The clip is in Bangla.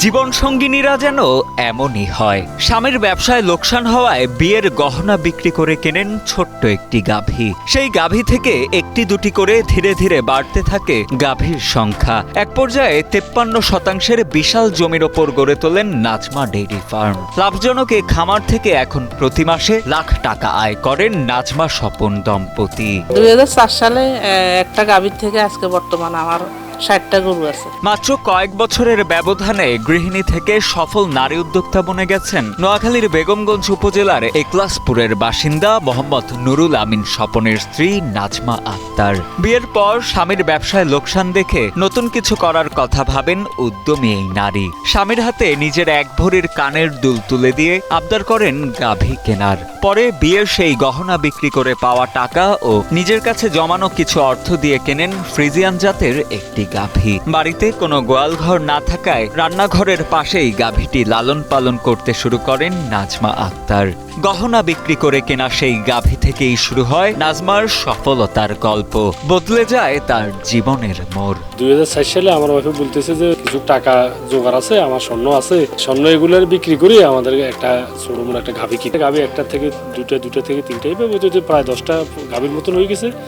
জীবন সঙ্গিনীরা যেন এমনই হয়। স্বামীর ব্যবসায় লোকসান হওয়ায় বিয়ের গহনা বিক্রি করে কেনেন ছোট্ট একটি গাভী। সেই গাভী থেকে একটি দুটি করে ধীরে ধীরে বাড়তে থাকে গাভীর সংখ্যা। এক পর্যায়ে 53% বিশাল জমির ওপর গড়ে তোলেন নাজমা ডেইরি ফার্ম। লাভজনক এই খামার থেকে এখন প্রতি মাসে লাখ টাকা আয় করেন নাজমা স্বপন দম্পতি। 2004 সালে একটা গাভীর থেকে আজকে বর্তমানে আমার 60টা গরু আছে। মাত্র কয়েক বছরের ব্যবধানে গৃহিণী থেকে সফল নারী উদ্যোক্তা বনে গেছেন নোয়াখালীর বেগমগঞ্জ উপজেলার একলাসপুরের বাসিন্দা মোহাম্মদ নুরুল আমিন স্বপনের স্ত্রী নাজমা আক্তার। বিয়ের পর স্বামীর ব্যবসায় লোকসান দেখে নতুন কিছু করার কথা ভাবেন উদ্যমী এই নারী। স্বামীর হাতে নিজের এক ভরির কানের দুল তুলে দিয়ে আবদার করেন গাভী কেনার। পরে বিয়ের সেই গহনা বিক্রি করে পাওয়া টাকা ও নিজের কাছে জমানো কিছু অর্থ দিয়ে কেনেন ফ্রিজিয়ান জাতের একটি গাভী। বাড়িতে কোনো গোয়ালঘর না থাকায় রান্নাঘরের পাশেই গাভীটি লালন পালন করতে শুরু করেন নাজমা আক্তার। গহনা বিক্রি করে কেনা সেই গাভী থেকেই শুরু হয় নাজমার সফলতার গল্প। বদলে যায় তার জীবনের মোড়। 2004 সালে আমার ওয়াইফ বলতেছে যে কিছু টাকা জোগাড় আছে, আমার স্বর্ণ আছে, স্বর্ণ এগুলোর বিক্রি করে আমাদের একটা ছোট মোটো একটা গাভী কিনে, গাভী একটা থেকে দুটা থেকে তিনটা, এইভাবে যদি প্রায় 10টা গাভীর মতন হয়ে গেছে।